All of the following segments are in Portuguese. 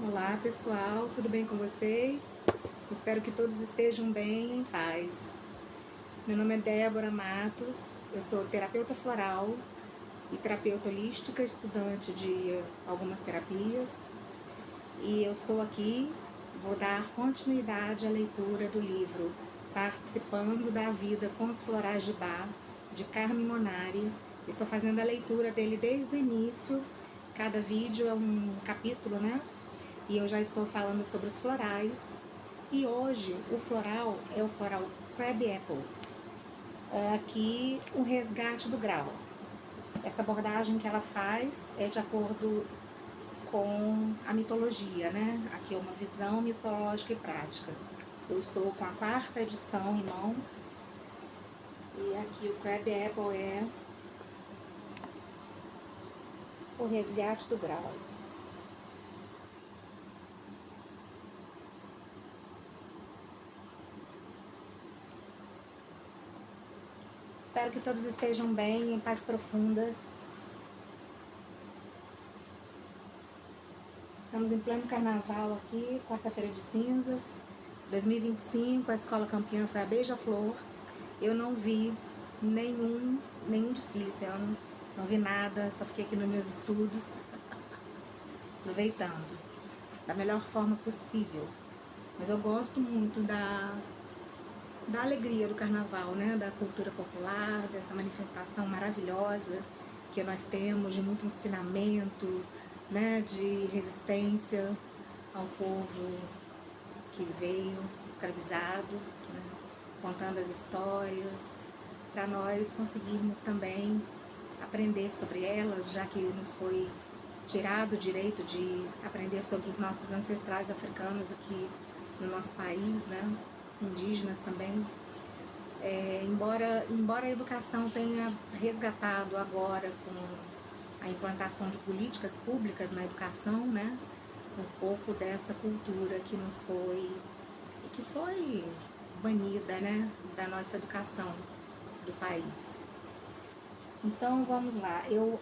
Olá pessoal, tudo bem com vocês? Espero que todos estejam bem e em paz. Meu nome é Débora Matos, eu sou terapeuta floral e terapeuta holística, estudante de algumas terapias. E eu estou aqui, vou dar continuidade à leitura do livro Participando da Vida com os Florais de Bach, de Carmen Monari. Estou fazendo a leitura dele desde o início, cada vídeo é um capítulo, né? E eu já estou falando sobre os florais. E hoje o floral é o floral Crab Apple. Aqui o resgate do grau. Essa abordagem que ela faz é de acordo com a mitologia, né? Aqui é uma visão mitológica e prática. Eu estou com a 4ª edição em mãos. E aqui o Crab Apple é o resgate do grau. Espero que todos estejam bem, em paz profunda. Estamos em pleno carnaval aqui, quarta-feira de cinzas, 2025, a escola campeã foi a Beija-Flor. Eu não vi nenhum desfile esse ano, não vi nada, só fiquei aqui nos meus estudos, aproveitando da melhor forma possível. Mas eu gosto muito da alegria do carnaval, né? Da cultura popular, dessa manifestação maravilhosa que nós temos, de muito ensinamento, né? De resistência ao povo que veio escravizado, né? Contando as histórias, para nós conseguirmos também aprender sobre elas, já que nos foi tirado o direito de aprender sobre os nossos ancestrais africanos aqui no nosso país, né? Indígenas também. Embora a educação tenha resgatado agora com a implantação de políticas públicas na educação, né, um pouco dessa cultura que foi banida, né, da nossa educação do país. Então vamos lá, eu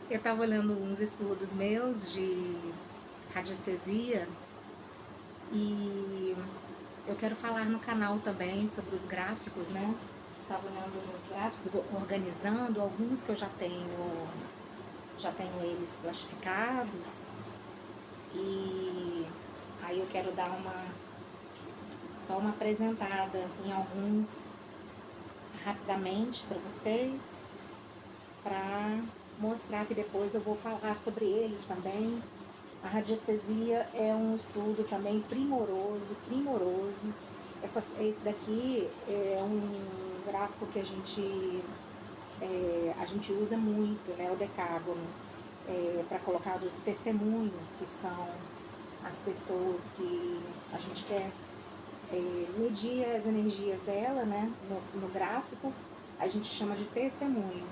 estava olhando uns estudos meus de radiestesia e eu quero falar no canal também sobre os gráficos, né? Estava olhando nos gráficos, organizando alguns que eu já tenho eles plastificados. E aí eu quero dar só uma apresentada em alguns rapidamente para vocês, para mostrar que depois eu vou falar sobre eles também. A radiestesia é um estudo também primoroso. Esse daqui é um gráfico que a gente usa muito, né, o decágono, para colocar os testemunhos, que são as pessoas que a gente quer medir as energias dela, né, no gráfico. A gente chama de testemunho,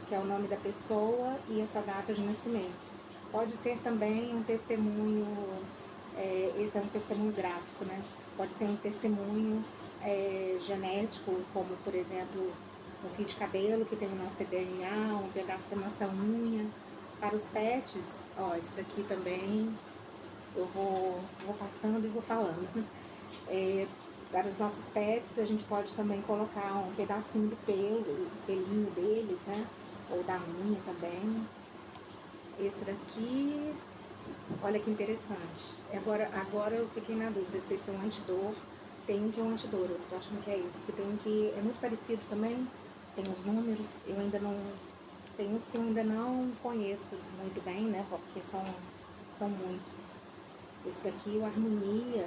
que é o nome da pessoa e a sua data de nascimento. Pode ser também um testemunho, esse é um testemunho gráfico, né? Pode ser um testemunho genético, como por exemplo um fio de cabelo que tem o nosso DNA, um pedaço da nossa unha. Para os pets, ó, esse daqui também eu vou passando e vou falando. Para os nossos pets, a gente pode também colocar um pedacinho do pelinho deles, né? Ou da unha também. Esse daqui, olha que interessante. Agora eu fiquei na dúvida se esse é um antidor. Tem um que é um antidor, eu tô achando que é esse. Porque tem um que é muito parecido também. Tem os números, eu ainda não... Tem uns que eu ainda não conheço muito bem, né? Porque são muitos. Esse daqui, o Harmonia,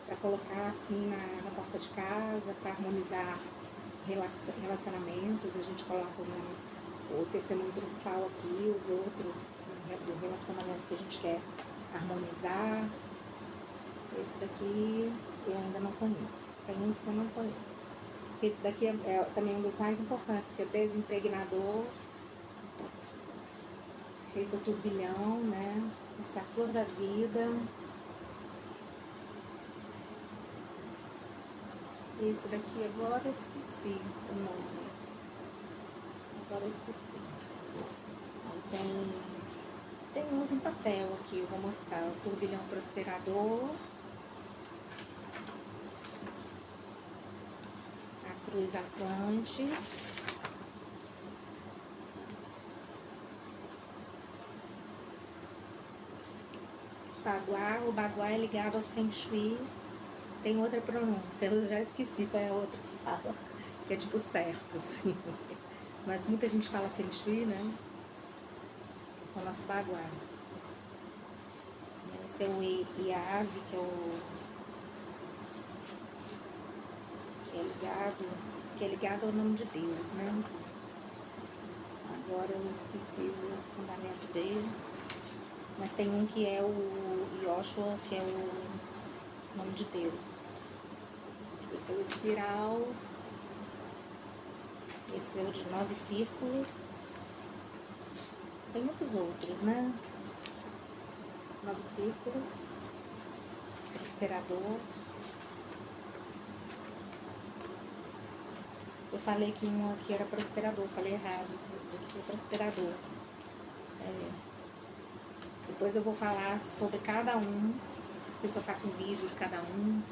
para colocar assim na porta de casa, para harmonizar relacionamentos. A gente coloca o testemunho principal aqui, os outros do relacionamento que a gente quer harmonizar. Esse daqui eu ainda não conheço. Tem uns que eu não conheço. Esse daqui é também um dos mais importantes, que é o desimpregnador. Esse é o turbilhão, né? Essa é a flor da vida. Esse daqui agora eu esqueci o nome. Agora eu esqueci. Aí tem uns temos em papel aqui, eu vou mostrar o turbilhão prosperador, a cruz atlante, baguá. O baguá é ligado ao Feng Shui, tem outra pronúncia, eu já esqueci qual é a outra que fala, que é tipo certo, assim. Mas muita gente fala Feng Shui, né? Esse é o nosso baguá. Esse é o Iave, que é ligado ao nome de Deus, né? Agora eu esqueci o fundamento dele. Mas tem um que é o Yoshua, que é o nome de Deus. Esse é o espiral. Esse é o de 9 círculos. Tem muitos outros, né? 9 círculos. Prosperador. Eu falei que um aqui era prosperador, falei errado. Esse aqui é prosperador. Depois eu vou falar sobre cada um. Não sei se eu faço um vídeo de cada um.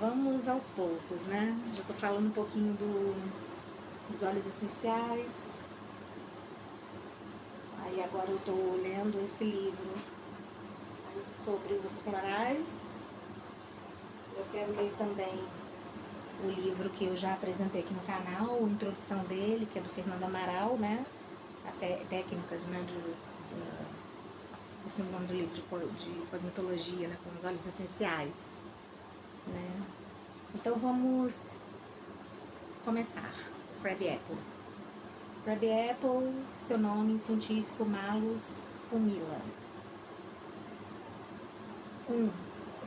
Vamos aos poucos, né? Já tô falando um pouquinho dos óleos essenciais. Aí agora eu tô lendo esse livro sobre os florais. Eu quero ler também o livro que eu já apresentei aqui no canal, a introdução dele, que é do Fernando Amaral, né? Até técnicas, né? Esqueci o nome do livro de cosmetologia, né? Com os óleos essenciais, né? Então vamos começar. Crab Apple. Crab Apple, seu nome científico, Malus humila.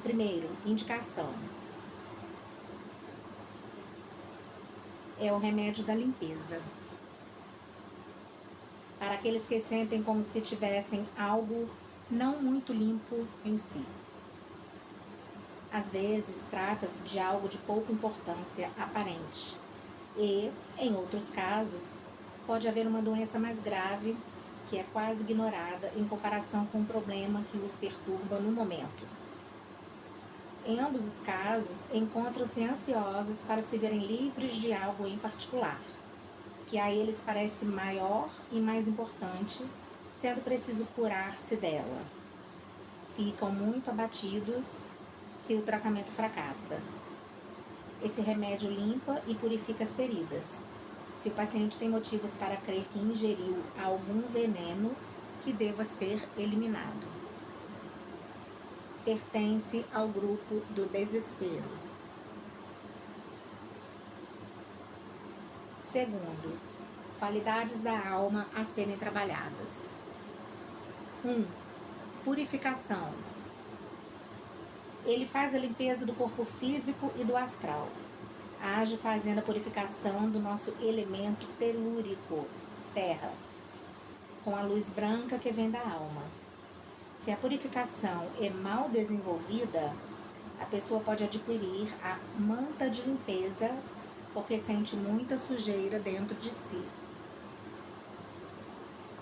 Primeiro, indicação. É o remédio da limpeza. Para aqueles que sentem como se tivessem algo não muito limpo em si. Às vezes, trata-se de algo de pouca importância aparente. E, em outros casos, pode haver uma doença mais grave que é quase ignorada em comparação com o problema que os perturba no momento. Em ambos os casos, encontram-se ansiosos para se verem livres de algo em particular, que a eles parece maior e mais importante, sendo preciso curar-se dela. Ficam muito abatidos se o tratamento fracassa. Esse remédio limpa e purifica as feridas. Se o paciente tem motivos para crer que ingeriu algum veneno que deva ser eliminado. Pertence ao grupo do desespero. Segundo, qualidades da alma a serem trabalhadas. 1. Purificação. Ele faz a limpeza do corpo físico e do astral. Age fazendo a purificação do nosso elemento telúrico, terra, com a luz branca que vem da alma. Se a purificação é mal desenvolvida, a pessoa pode adquirir a manta de limpeza porque sente muita sujeira dentro de si.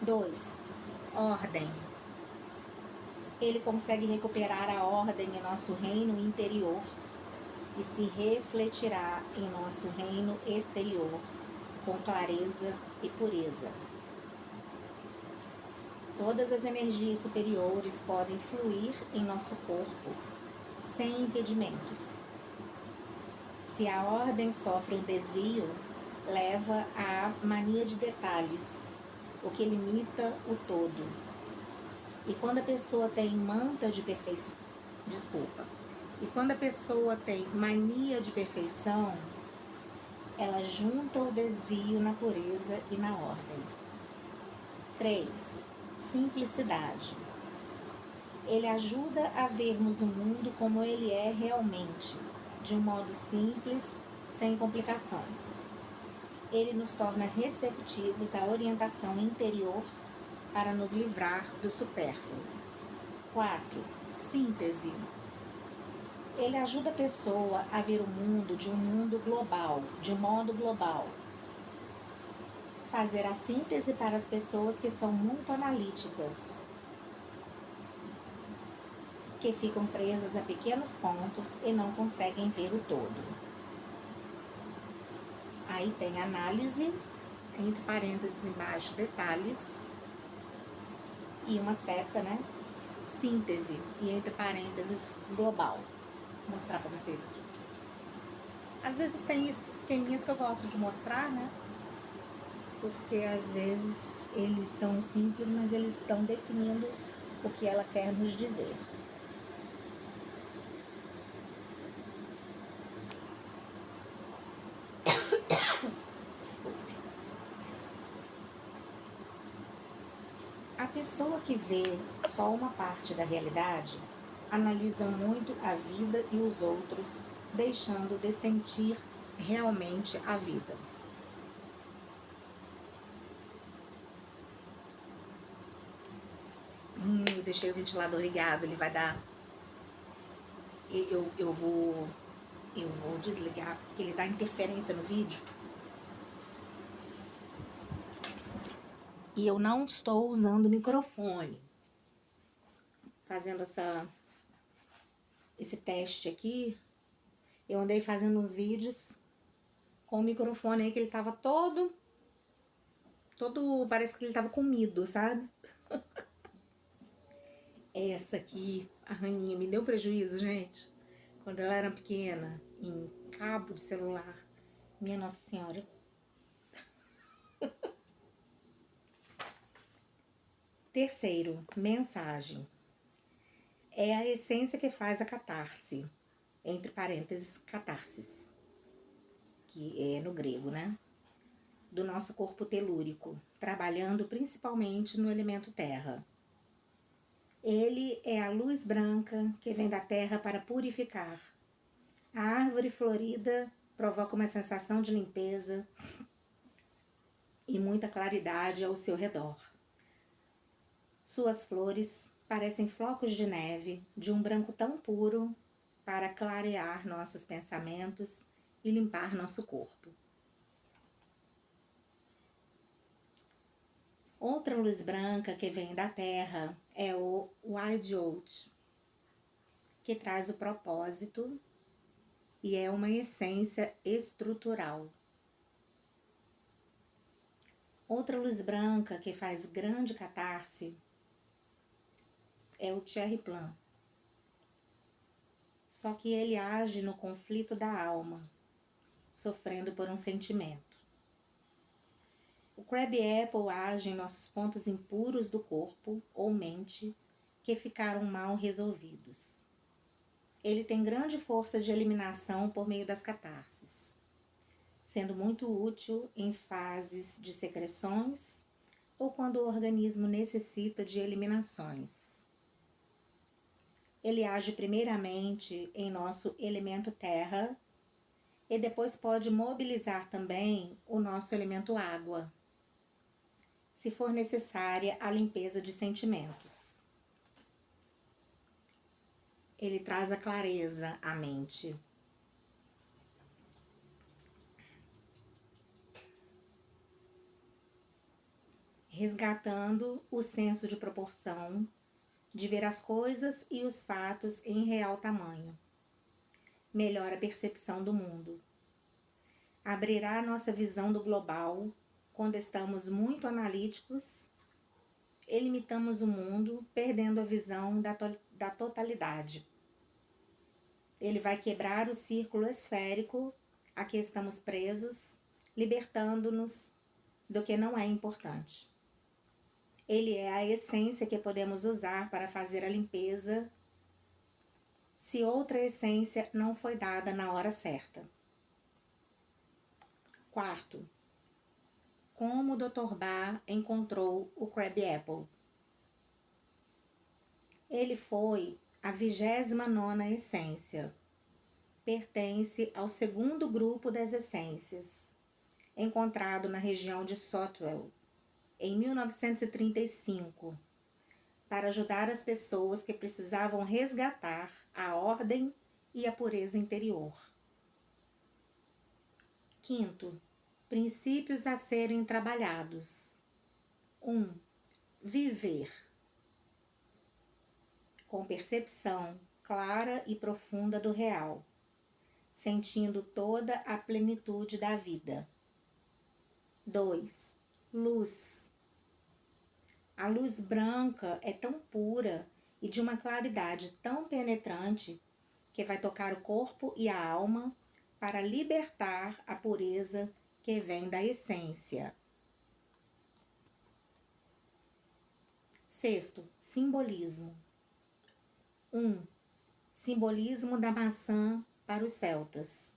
2. Ordem. Ele consegue recuperar a ordem em nosso reino interior e se refletirá em nosso reino exterior com clareza e pureza. Todas as energias superiores podem fluir em nosso corpo sem impedimentos. Se a ordem sofre um desvio, leva à mania de detalhes, o que limita o todo. E quando a pessoa tem quando a pessoa tem mania de perfeição, ela junta o desvio na pureza e na ordem. 3. Simplicidade. Ele ajuda a vermos o mundo como ele é realmente, de um modo simples, sem complicações. Ele nos torna receptivos à orientação interior para nos livrar do supérfluo. 4. Síntese. Ele ajuda a pessoa a ver o mundo de um modo global. Fazer a síntese para as pessoas que são muito analíticas. que ficam presas a pequenos pontos e não conseguem ver o todo. Aí tem análise, entre parênteses embaixo, detalhes, e uma seta, né? Síntese, e entre parênteses, global. Vou mostrar pra vocês aqui. Às vezes tem esses esqueminhas que eu gosto de mostrar, né? Porque às vezes eles são simples, mas eles estão definindo o que ela quer nos dizer. Desculpe. A pessoa que vê só uma parte da realidade analisa muito a vida e os outros, deixando de sentir realmente a vida. Eu deixei o ventilador ligado, ele vai dar... Eu vou desligar porque ele dá interferência no vídeo. E eu não estou usando o microfone. Fazendo esse teste aqui, eu andei fazendo uns vídeos com o microfone aí que ele tava todo, parece que ele tava comido, sabe? Essa aqui, a Raninha, me deu prejuízo, gente. Quando ela era pequena, em cabo de celular. Minha Nossa Senhora. Terceiro, mensagem. É a essência que faz a catarse, entre parênteses, catarsis, que é no grego, né? Do nosso corpo telúrico, trabalhando principalmente no elemento terra. Ele é a luz branca que vem da terra para purificar. A árvore florida provoca uma sensação de limpeza e muita claridade ao seu redor. Suas flores parecem flocos de neve, de um branco tão puro para clarear nossos pensamentos e limpar nosso corpo. Outra luz branca que vem da terra é o Wild Oat, que traz o propósito e é uma essência estrutural. Outra luz branca que faz grande catarse é o Cherry Plum. Só que ele age no conflito da alma, sofrendo por um sentimento. O Crab Apple age em nossos pontos impuros do corpo ou mente que ficaram mal resolvidos. Ele tem grande força de eliminação por meio das catarses, sendo muito útil em fases de secreções ou quando o organismo necessita de eliminações. Ele age primeiramente em nosso elemento terra e depois pode mobilizar também o nosso elemento água, se for necessária a limpeza de sentimentos. Ele traz a clareza à mente. Resgatando o senso de proporção, de ver as coisas e os fatos em real tamanho. Melhora a percepção do mundo. Abrirá nossa visão do global quando estamos muito analíticos e limitamos o mundo, perdendo a visão da totalidade. Ele vai quebrar o círculo esférico a que estamos presos, libertando-nos do que não é importante. Ele é a essência que podemos usar para fazer a limpeza se outra essência não foi dada na hora certa. Quarto, como o Dr. Ba encontrou o Crab Apple. Ele foi a 29ª essência. Pertence ao segundo grupo das essências, encontrado na região de Sotwell, em 1935, para ajudar as pessoas que precisavam resgatar a ordem e a pureza interior. Quinto, princípios a serem trabalhados. 1. Viver. com percepção clara e profunda do real, sentindo toda a plenitude da vida. 2. Luz. A luz branca é tão pura e de uma claridade tão penetrante que vai tocar o corpo e a alma para libertar a pureza que vem da essência. 6. Simbolismo. 1. Simbolismo da maçã para os celtas.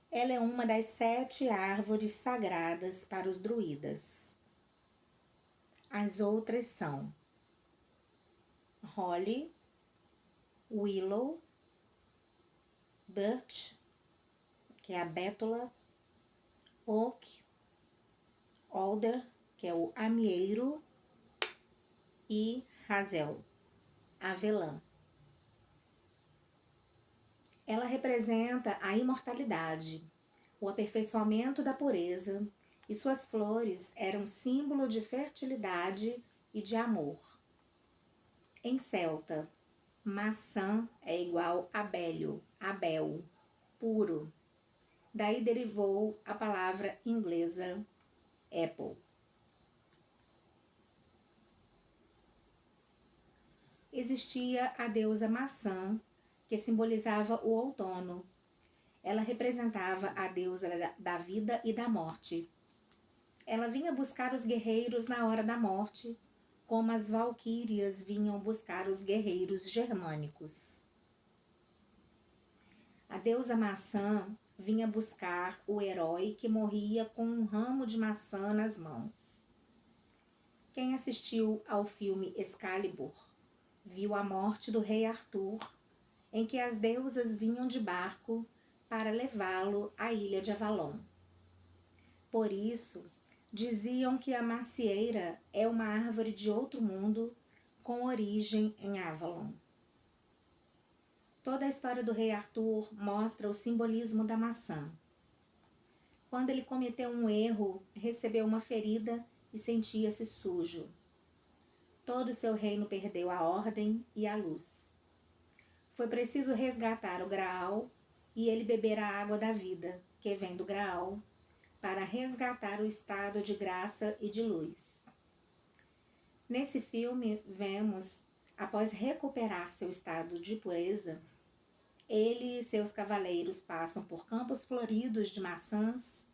Ela é uma das 7 árvores sagradas para os druidas. As outras são Holly, Willow, Birch, que é a bétula, Oak, Alder, que é o amieiro, e Hazel, avelã. Ela representa a imortalidade, o aperfeiçoamento da pureza, e suas flores eram símbolo de fertilidade e de amor. Em celta, maçã é igual a bélio, abel, puro. Daí derivou a palavra inglesa apple. Existia a deusa maçã, que simbolizava o outono. Ela representava a deusa da vida e da morte. Ela vinha buscar os guerreiros na hora da morte, como as valquírias vinham buscar os guerreiros germânicos. A deusa maçã vinha buscar o herói que morria com um ramo de maçã nas mãos. Quem assistiu ao filme Excalibur viu a morte do rei Arthur, em que as deusas vinham de barco para levá-lo à ilha de Avalon. Por isso, diziam que a macieira é uma árvore de outro mundo com origem em Avalon. Toda a história do rei Arthur mostra o simbolismo da maçã. Quando ele cometeu um erro, recebeu uma ferida e sentia-se sujo. Todo o seu reino perdeu a ordem e a luz. Foi preciso resgatar o Graal e ele beber a água da vida, que vem do Graal, para resgatar o estado de graça e de luz. Nesse filme, vemos, após recuperar seu estado de pureza, ele e seus cavaleiros passam por campos floridos de maçãs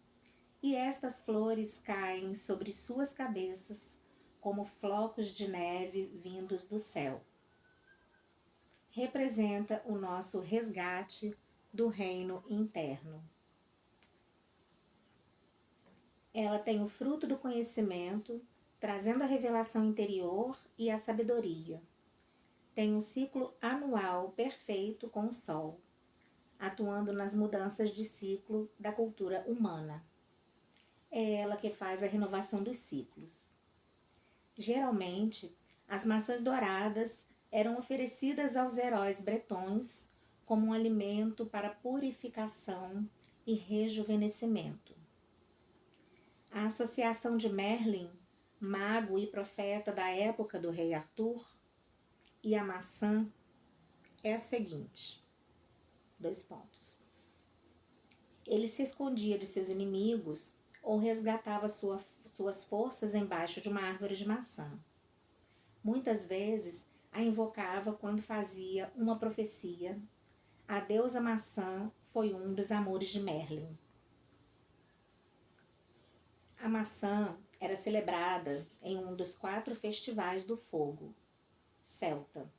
e estas flores caem sobre suas cabeças como flocos de neve vindos do céu. Representa o nosso resgate do reino interno. Ela tem o fruto do conhecimento, trazendo a revelação interior e a sabedoria. Tem um ciclo anual perfeito com o Sol, atuando nas mudanças de ciclo da cultura humana. É ela que faz a renovação dos ciclos. Geralmente, as maçãs douradas eram oferecidas aos heróis bretões como um alimento para purificação e rejuvenescimento. A associação de Merlin, mago e profeta da época do rei Arthur, e a maçã é a seguinte: 2 pontos. Ele se escondia de seus inimigos ou resgatava suas forças embaixo de uma árvore de maçã. Muitas vezes a invocava quando fazia uma profecia. A deusa maçã foi um dos amores de Merlin. A maçã era celebrada em um dos 4 festivais do fogo celta,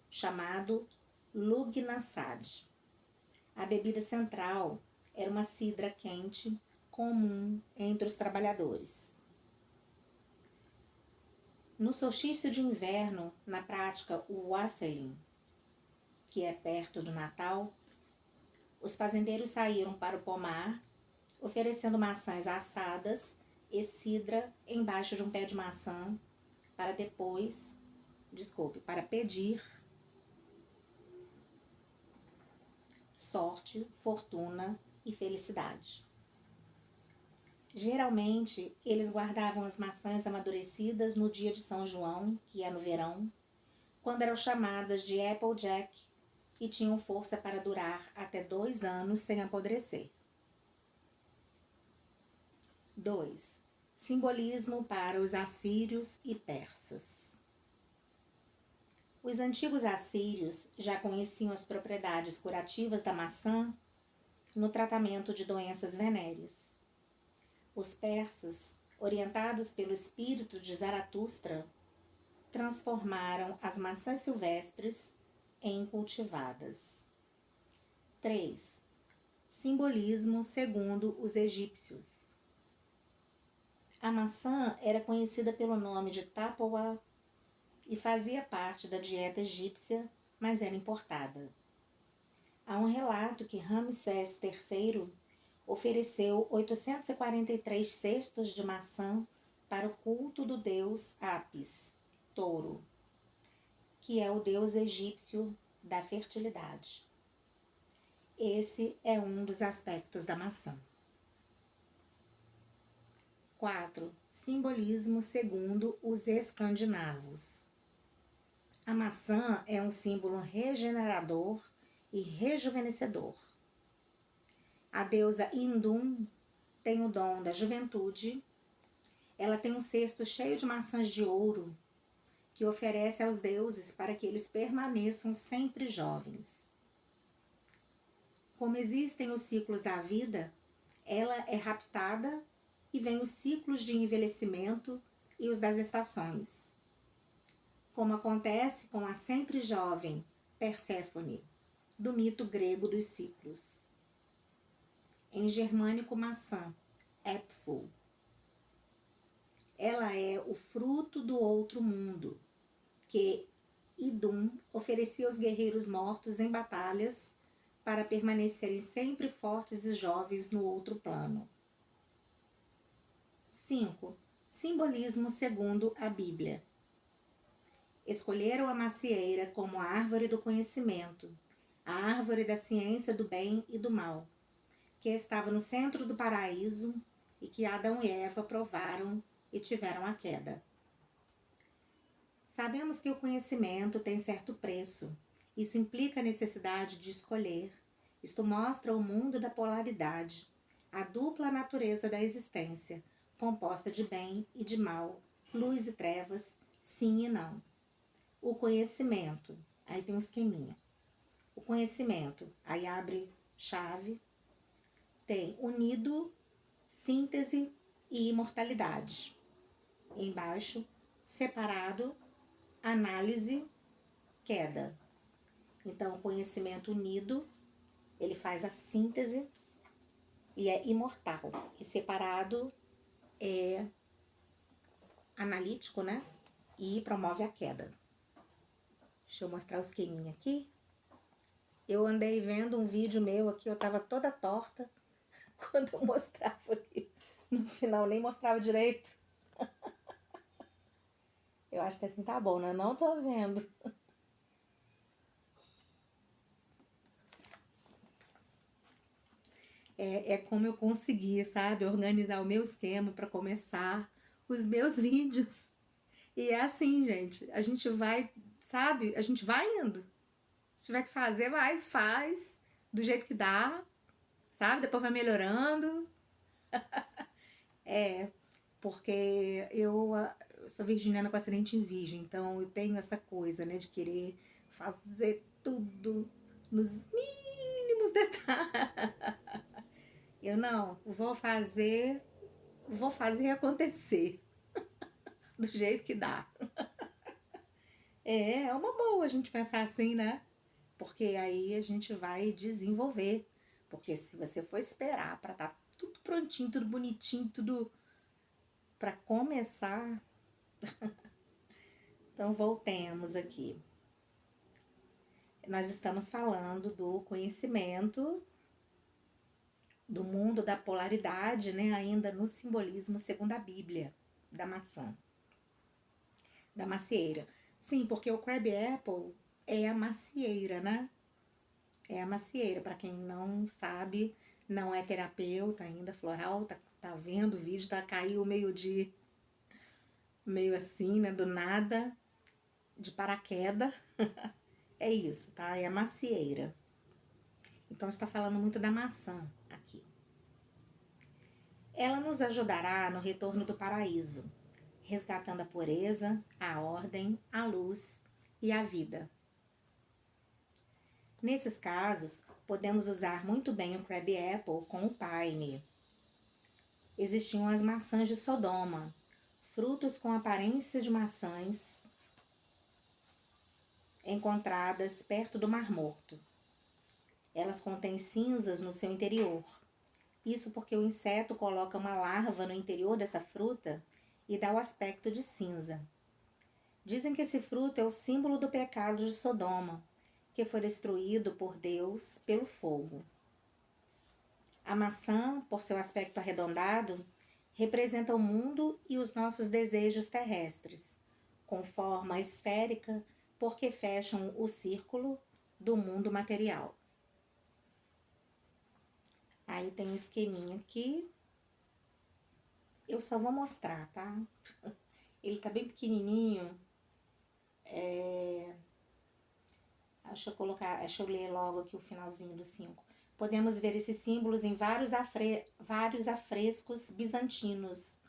chamado Lughnasadh. A bebida central era uma cidra quente, comum entre os trabalhadores. No solstício de inverno, na prática o Wasseilin, que é perto do Natal, os fazendeiros saíram para o pomar, oferecendo maçãs assadas e cidra embaixo de um pé de maçã, para pedir sorte, fortuna e felicidade. Geralmente, eles guardavam as maçãs amadurecidas no dia de São João, que é no verão, quando eram chamadas de Applejack e tinham força para durar até 2 anos sem apodrecer. 2. Simbolismo para os assírios e persas. Os antigos assírios já conheciam as propriedades curativas da maçã no tratamento de doenças venéreas. Os persas, orientados pelo espírito de Zaratustra, transformaram as maçãs silvestres em cultivadas. 3. Simbolismo segundo os egípcios. A maçã era conhecida pelo nome de tapoá e fazia parte da dieta egípcia, mas era importada. Há um relato que Ramsés III ofereceu 843 cestos de maçã para o culto do deus Apis, touro, que é o deus egípcio da fertilidade. Esse é um dos aspectos da maçã. 4. Simbolismo segundo os escandinavos. A maçã é um símbolo regenerador e rejuvenescedor. A deusa Indum tem o dom da juventude. Ela tem um cesto cheio de maçãs de ouro que oferece aos deuses para que eles permaneçam sempre jovens. Como existem os ciclos da vida, ela é raptada e vem os ciclos de envelhecimento e os das estações. Como acontece com a sempre jovem Perséfone, do mito grego dos ciclos. Em germânico, maçã, Äpfel. Ela é o fruto do outro mundo, que Idun oferecia aos guerreiros mortos em batalhas para permanecerem sempre fortes e jovens no outro plano. 5. Simbolismo segundo a Bíblia. Escolheram a macieira como a árvore do conhecimento, a árvore da ciência do bem e do mal, que estava no centro do paraíso e que Adão e Eva provaram e tiveram a queda. Sabemos que o conhecimento tem certo preço. Isso implica a necessidade de escolher. Isto mostra o mundo da polaridade, a dupla natureza da existência, composta de bem e de mal, luz e trevas, sim e não. O conhecimento, aí tem um esqueminha. O conhecimento, aí abre chave, tem unido, síntese e imortalidade. Embaixo, separado, análise, queda. Então, o conhecimento unido, ele faz a síntese e é imortal. E separado é analítico, né? E promove a queda. Deixa eu mostrar o esqueminha aqui. Eu andei vendo um vídeo meu aqui, eu tava toda torta. Quando eu mostrava ali, no final nem mostrava direito. Eu acho que assim tá bom, né? Não tô vendo. É como eu consegui, sabe? Organizar o meu esquema para começar os meus vídeos. E é assim, gente. A gente vai, sabe? A gente vai indo. Se tiver que fazer, vai, faz. Do jeito que dá, sabe? Depois vai melhorando. Porque eu sou virginiana com acidente em virgem. Então eu tenho essa coisa, né? De querer fazer tudo nos mínimos detalhes. Eu não, vou fazer acontecer do jeito que dá. É uma boa a gente pensar assim, né? Porque aí a gente vai desenvolver. Porque se você for esperar para estar tudo prontinho, tudo bonitinho, tudo para começar. Então voltemos aqui. Nós estamos falando do conhecimento do mundo da polaridade, né? Ainda no simbolismo segundo a Bíblia, da maçã. Da macieira. Sim, porque o crab apple é a macieira, né? É a macieira. Para quem não sabe, não é terapeuta ainda, floral, tá vendo o vídeo, caiu meio assim, né? Do nada. de paraquedas. É isso, tá? É a macieira. Então, está falando muito da maçã aqui. Ela nos ajudará no retorno do paraíso, resgatando a pureza, a ordem, a luz e a vida. Nesses casos, podemos usar muito bem o Crab Apple com o Pine. Existiam as maçãs de Sodoma, frutos com aparência de maçãs encontradas perto do Mar Morto. Elas contêm cinzas no seu interior. Isso porque o inseto coloca uma larva no interior dessa fruta e dá o aspecto de cinza. Dizem que esse fruto é o símbolo do pecado de Sodoma, que foi destruído por Deus pelo fogo. A maçã, por seu aspecto arredondado, representa o mundo e os nossos desejos terrestres, com forma esférica, porque fecham o círculo do mundo material. Aí tem um esqueminha aqui. Eu só vou mostrar, tá? Ele tá bem pequenininho. Deixa eu ler logo aqui o finalzinho do 5. Podemos ver esses símbolos em vários afrescos bizantinos,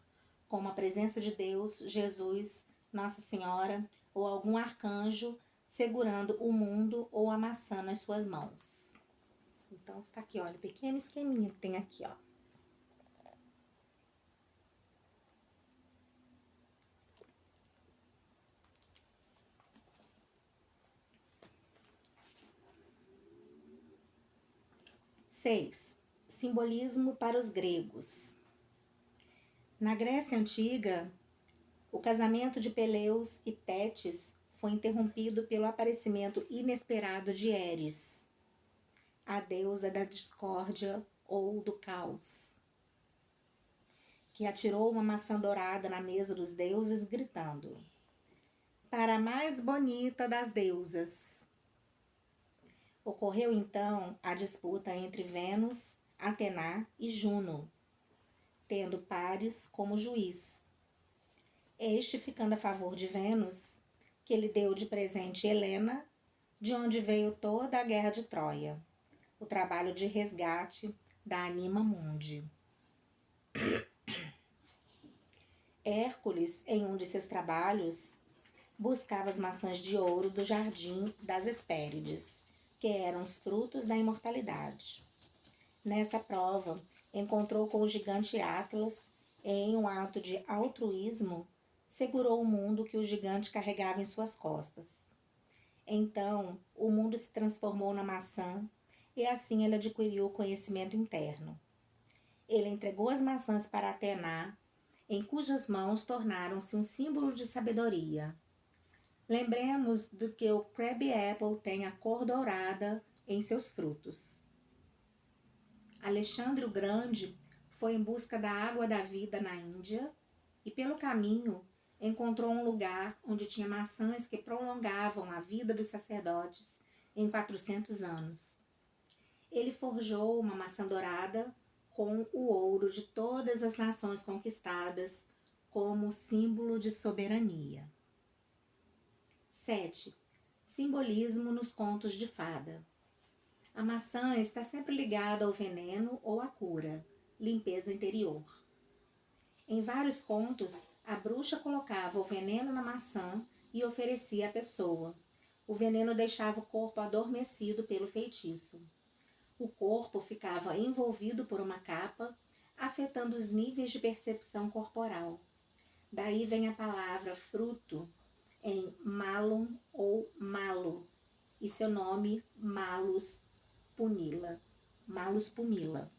como a presença de Deus, Jesus, Nossa Senhora ou algum arcanjo segurando o mundo ou a maçã nas suas mãos. Então está aqui, olha, o pequeno esqueminha que tem aqui, ó. Seis. Simbolismo para os gregos. Na Grécia Antiga, o casamento de Peleus e Tétis foi interrompido pelo aparecimento inesperado de Eris, a deusa da discórdia ou do caos, que atirou uma maçã dourada na mesa dos deuses, gritando: "Para a mais bonita das deusas." Ocorreu então a disputa entre Vênus, Atena e Juno, tendo Paris como juiz. Este ficando a favor de Vênus, que lhe deu de presente Helena, de onde veio toda a guerra de Troia, o trabalho de resgate da Anima Mundi. Hércules, em um de seus trabalhos, buscava as maçãs de ouro do jardim das Hespérides, que eram os frutos da imortalidade. Nessa prova, encontrou com o gigante Atlas, e em um ato de altruísmo, segurou o mundo que o gigante carregava em suas costas. Então, o mundo se transformou na maçã, e assim ele adquiriu o conhecimento interno. Ele entregou as maçãs para Atena, em cujas mãos tornaram-se um símbolo de sabedoria. Lembremos do que o Crab Apple tem a cor dourada em seus frutos. Alexandre o Grande foi em busca da água da vida na Índia e, pelo caminho, encontrou um lugar onde tinha maçãs que prolongavam a vida dos sacerdotes em 400 anos. Ele forjou uma maçã dourada com o ouro de todas as nações conquistadas como símbolo de soberania. 7. Simbolismo nos contos de fada. A maçã está sempre ligada ao veneno ou à cura, limpeza interior. Em vários contos, a bruxa colocava o veneno na maçã e oferecia à pessoa. O veneno deixava o corpo adormecido pelo feitiço. O corpo ficava envolvido por uma capa, afetando os níveis de percepção corporal. Daí vem a palavra fruto em malum ou malo, e seu nome Malus punila. Malus punila,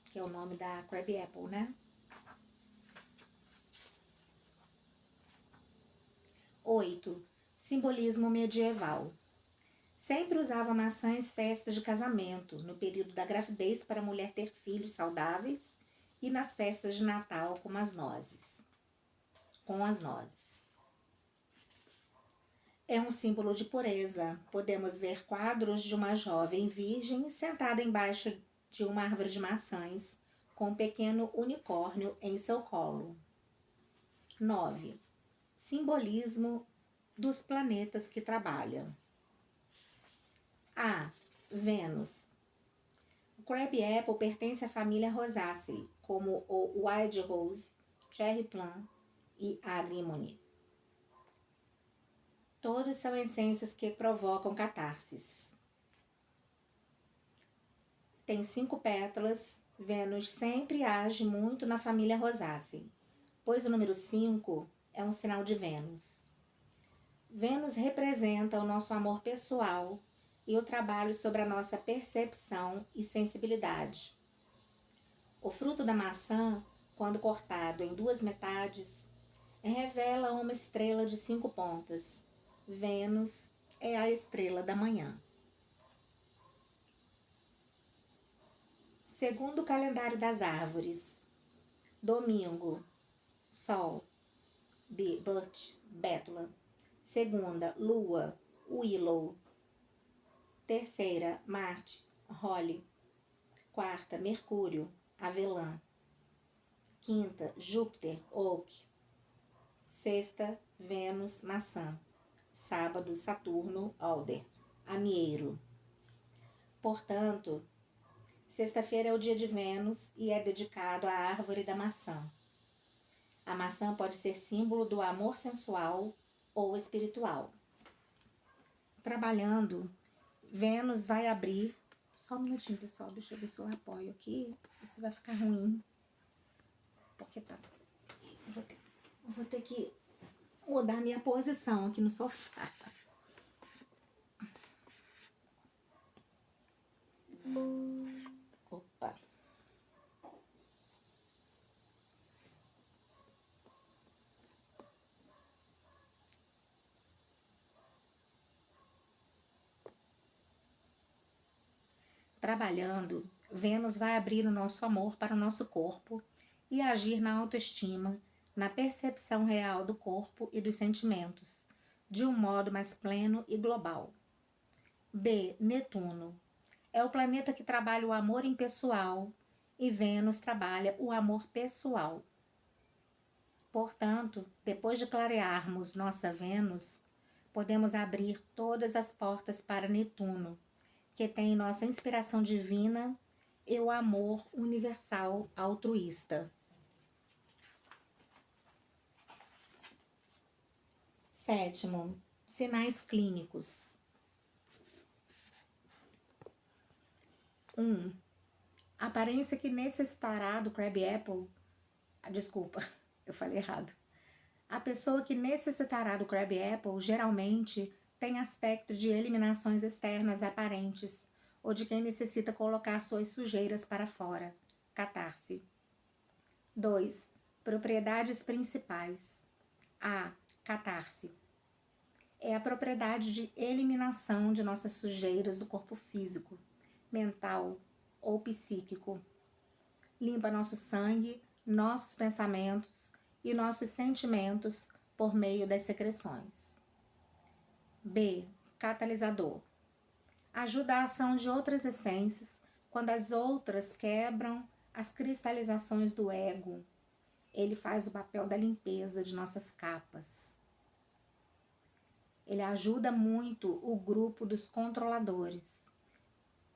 que é o nome da Crab Apple, né? 8. Simbolismo medieval. Sempre usava maçã em festas de casamento, no período da gravidez para a mulher ter filhos saudáveis e nas festas de Natal com as nozes. É um símbolo de pureza. Podemos ver quadros de uma jovem virgem sentada embaixo de uma árvore de maçãs, com um pequeno unicórnio em seu colo. 9. Simbolismo dos planetas que trabalham. A. Vênus. O crabapple pertence à família Rosaceae, como o wild rose, cherry plum e agrimony. Todos são essências que provocam catarses. Tem 5 pétalas. Vênus sempre age muito na família Rosaceae, pois o número 5 é um sinal de Vênus. Vênus representa o nosso amor pessoal e o trabalho sobre a nossa percepção e sensibilidade. O fruto da maçã, quando cortado em 2 metades, revela uma estrela de 5 pontas. Vênus é a estrela da manhã. Segundo o calendário das árvores: domingo, Sol, Birch, Bétula. Segunda, Lua, Willow. Terceira, Marte, Holly. Quarta, Mercúrio, Avelã. Quinta, Júpiter, Oak. Sexta, Vênus, Maçã. Sábado, Saturno, Alder, Amieiro. Portanto, sexta-feira é o dia de Vênus e é dedicado à árvore da maçã. A maçã pode ser símbolo do amor sensual ou espiritual. Trabalhando, Vênus vai abrir... Só um minutinho, pessoal, deixa eu ver se eu apoio aqui. Isso vai ficar ruim. Porque tá... Vou ter que mudar minha posição aqui no sofá. Opa. Trabalhando, Vênus vai abrir o nosso amor para o nosso corpo e agir na autoestima, na percepção real do corpo e dos sentimentos, de um modo mais pleno e global. B. Netuno. É o planeta que trabalha o amor impessoal e Vênus trabalha o amor pessoal. Portanto, depois de clarearmos nossa Vênus, podemos abrir todas as portas para Netuno, que tem nossa inspiração divina e o amor universal altruísta. Sétimo, sinais clínicos. 1. Aparência que necessitará do crabapple. Desculpa, eu falei errado. A pessoa que necessitará do crabapple geralmente tem aspecto de eliminações externas aparentes ou de quem necessita colocar suas sujeiras para fora. Catarse. 2. Propriedades principais. A. Catarse. É a propriedade de eliminação de nossas sujeiras do corpo físico, mental ou psíquico. Limpa nosso sangue, nossos pensamentos e nossos sentimentos por meio das secreções. B. Catalisador. Ajuda a ação de outras essências quando as outras quebram as cristalizações do ego. Ele faz o papel da limpeza de nossas capas. Ele ajuda muito o grupo dos controladores,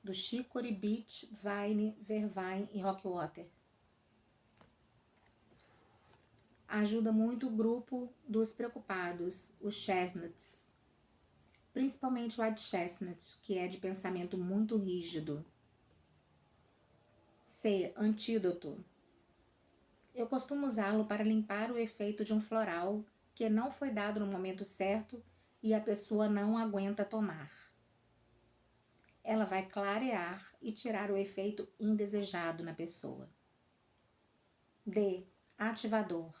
do Chicory, Beach, Vine, Vervine e Rockwater. Ajuda muito o grupo dos preocupados, os Chestnuts, principalmente o White Chestnut, que é de pensamento muito rígido. C. Antídoto. Eu costumo usá-lo para limpar o efeito de um floral que não foi dado no momento certo e a pessoa não aguenta tomar. Ela vai clarear e tirar o efeito indesejado na pessoa. D. Ativador.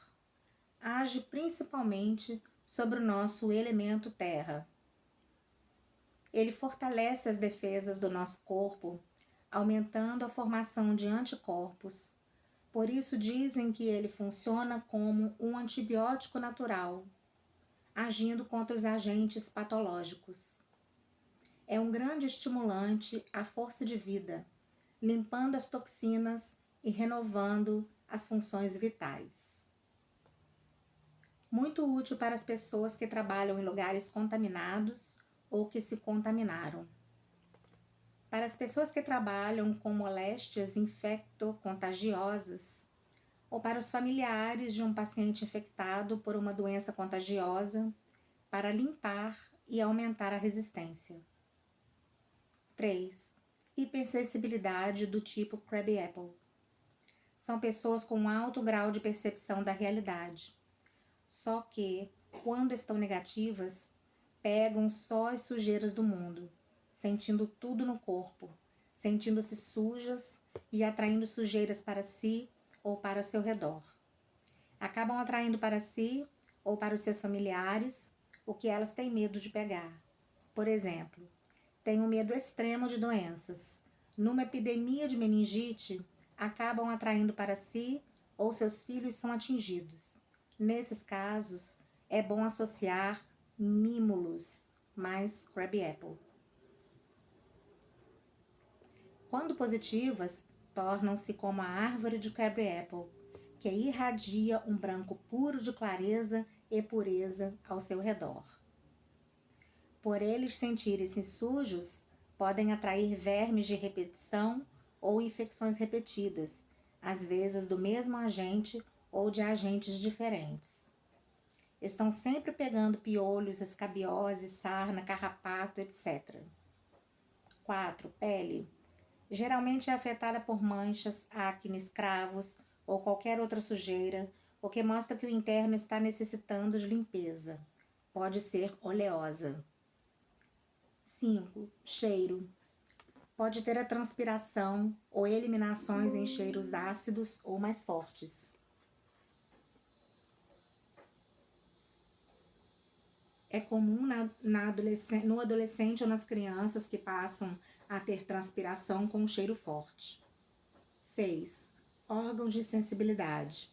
Age principalmente sobre o nosso elemento terra. Ele fortalece as defesas do nosso corpo, aumentando a formação de anticorpos. Por isso dizem que ele funciona como um antibiótico natural, agindo contra os agentes patológicos. É um grande estimulante à força de vida, limpando as toxinas e renovando as funções vitais. Muito útil para as pessoas que trabalham em lugares contaminados ou que se contaminaram. Para as pessoas que trabalham com moléstias infecto-contagiosas, ou para os familiares de um paciente infectado por uma doença contagiosa, para limpar e aumentar a resistência. 3. Hipersensibilidade do tipo Crabbe Apple. São pessoas com alto grau de percepção da realidade. Só que, quando estão negativas, pegam só as sujeiras do mundo, sentindo tudo no corpo, sentindo-se sujas e atraindo sujeiras para si ou para seu redor. Acabam atraindo para si ou para os seus familiares o que elas têm medo de pegar. Por exemplo, têm um medo extremo de doenças. Numa epidemia de meningite, acabam atraindo para si ou seus filhos são atingidos. Nesses casos, é bom associar mímulos mais Crabbe Apple. Quando positivas, tornam-se como a árvore de Crabbe Apple, que irradia um branco puro de clareza e pureza ao seu redor. Por eles sentirem-se sujos, podem atrair vermes de repetição ou infecções repetidas, às vezes do mesmo agente ou de agentes diferentes. Estão sempre pegando piolhos, escabiose, sarna, carrapato, etc. 4. Pele. Geralmente é afetada por manchas, acne, cravos ou qualquer outra sujeira, o que mostra que o interno está necessitando de limpeza. Pode ser oleosa. 5. Cheiro. Pode ter a transpiração ou eliminações em cheiros ácidos ou mais fortes. É comum no adolescente ou nas crianças que passam a ter transpiração com um cheiro forte. 6. Órgãos de sensibilidade.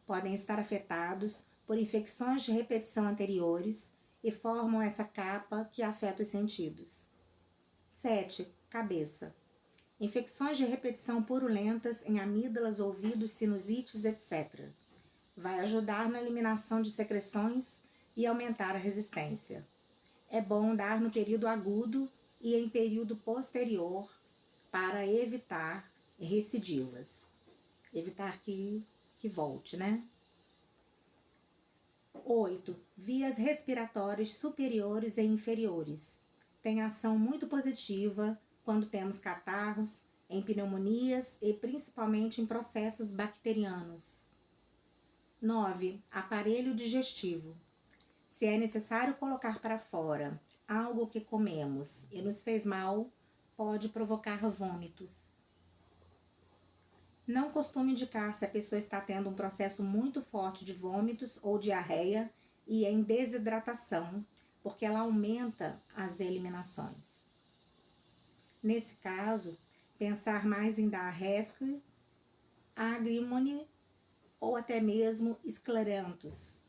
Podem estar afetados por infecções de repetição anteriores e formam essa capa que afeta os sentidos. 7. Cabeça. Infecções de repetição purulentas em amígdalas, ouvidos, sinusites, etc. Vai ajudar na eliminação de secreções e aumentar a resistência. É bom dar no período agudo e em período posterior para evitar recidivas. Evitar que volte, né? 8. Vias respiratórias superiores e inferiores. Tem ação muito positiva quando temos catarros, em pneumonias e principalmente em processos bacterianos. 9. Aparelho digestivo. Se é necessário colocar para fora algo que comemos e nos fez mal, pode provocar vômitos. Não costumo indicar se a pessoa está tendo um processo muito forte de vômitos ou diarreia e em desidratação, porque ela aumenta as eliminações. Nesse caso, pensar mais em dar rescue, agrimony ou até mesmo esclerantos,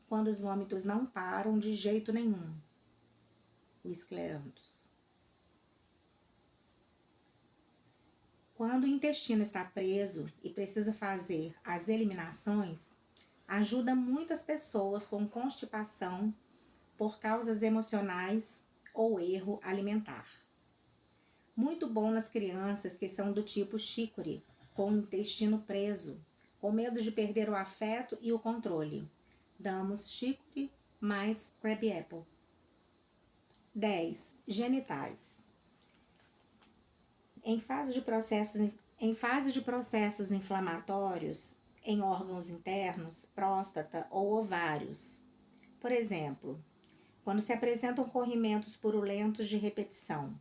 quando os vômitos não param de jeito nenhum. O esclerantos. Quando o intestino está preso e precisa fazer as eliminações, ajuda muitas pessoas com constipação por causas emocionais ou erro alimentar. Muito bom nas crianças que são do tipo chicory, com o intestino preso, com medo de perder o afeto e o controle. Damos chicory mais Crabbe Apple. 10. Genitais. Em fase de processos inflamatórios em órgãos internos, próstata ou ovários. Por exemplo, quando se apresentam corrimentos purulentos de repetição.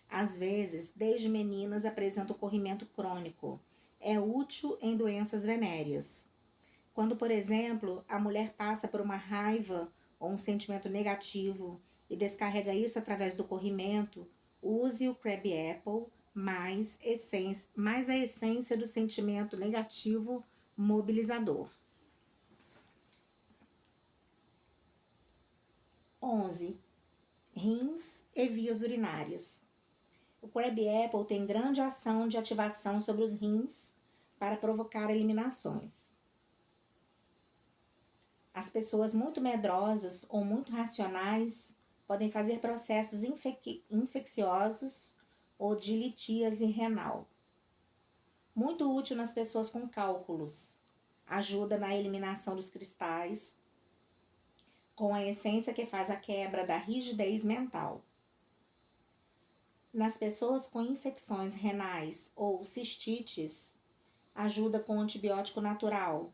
Às vezes, desde meninas apresentam corrimento crônico. É útil em doenças venéreas. Quando, por exemplo, a mulher passa por uma raiva ou um sentimento negativo e descarrega isso através do corrimento, use o Crabbe Apple mais a essência do sentimento negativo mobilizador. 11. Rins e vias urinárias. O Crabbe Apple tem grande ação de ativação sobre os rins para provocar eliminações. As pessoas muito medrosas ou muito racionais podem fazer processos infecciosos ou de litíase renal. Muito útil nas pessoas com cálculos. Ajuda na eliminação dos cristais, com a essência que faz a quebra da rigidez mental. Nas pessoas com infecções renais ou cistites, ajuda com antibiótico natural.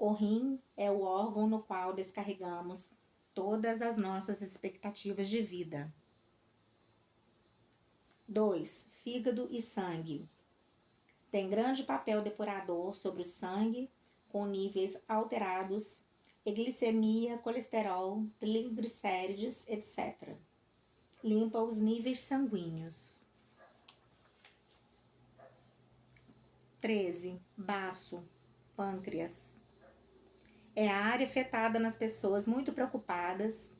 O rim é o órgão no qual descarregamos todas as nossas expectativas de vida. 2. Fígado e sangue. Tem grande papel depurador sobre o sangue, com níveis alterados, e glicemia, colesterol, triglicérides, etc. Limpa os níveis sanguíneos. 13. Baço, pâncreas. É a área afetada nas pessoas muito preocupadas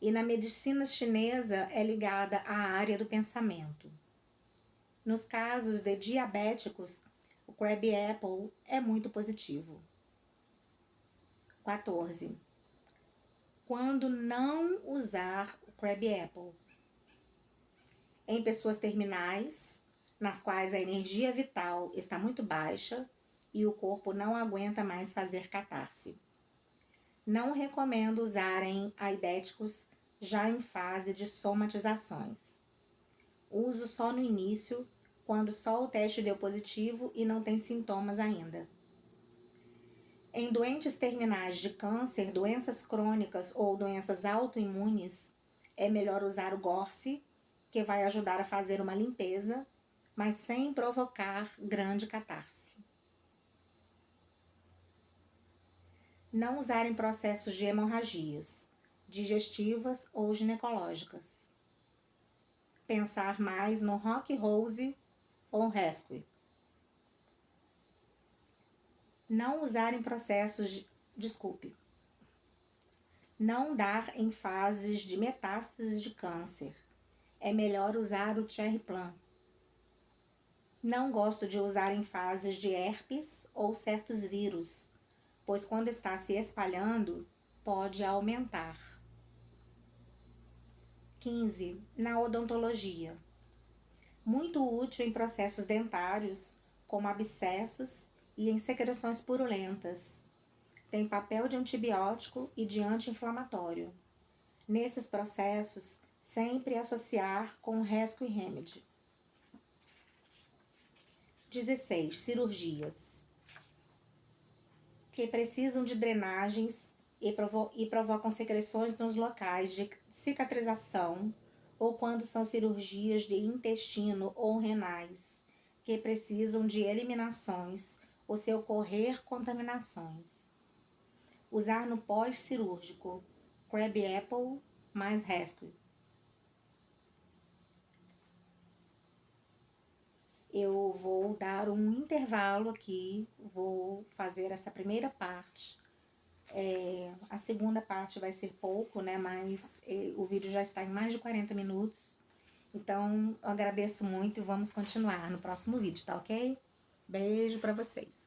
e na medicina chinesa é ligada à área do pensamento. Nos casos de diabéticos, o Crab Apple é muito positivo. 14. Quando não usar o Crab Apple? Em pessoas terminais, nas quais a energia vital está muito baixa e o corpo não aguenta mais fazer catarse. Não recomendo usarem aidéticos já em fase de somatizações. Uso só no início, quando só o teste deu positivo e não tem sintomas ainda. Em doentes terminais de câncer, doenças crônicas ou doenças autoimunes, é melhor usar o Gorse, que vai ajudar a fazer uma limpeza, mas sem provocar grande catarse. Não usar em processos de hemorragias, digestivas ou ginecológicas. Pensar mais no Rock Rose ou Rescue. Não usar em processos Não dar em fases de metástases de câncer. É melhor usar o Cherry Plum. Não gosto de usar em fases de herpes ou certos vírus, pois quando está se espalhando, pode aumentar. 15. Na odontologia. Muito útil em processos dentários, como abscessos e em secreções purulentas. Tem papel de antibiótico e de anti-inflamatório. Nesses processos, sempre associar com Rescue Remedy. 16. Cirurgias. Que precisam de drenagens e provocam secreções nos locais de cicatrização ou quando são cirurgias de intestino ou renais, que precisam de eliminações ou se ocorrer contaminações. Usar no pós-cirúrgico, Crab Apple mais Rescue. Eu vou dar um intervalo aqui, vou fazer essa primeira parte. A segunda parte vai ser pouco, né? Mas o vídeo já está em mais de 40 minutos. Então, eu agradeço muito e vamos continuar no próximo vídeo, tá ok? Beijo pra vocês!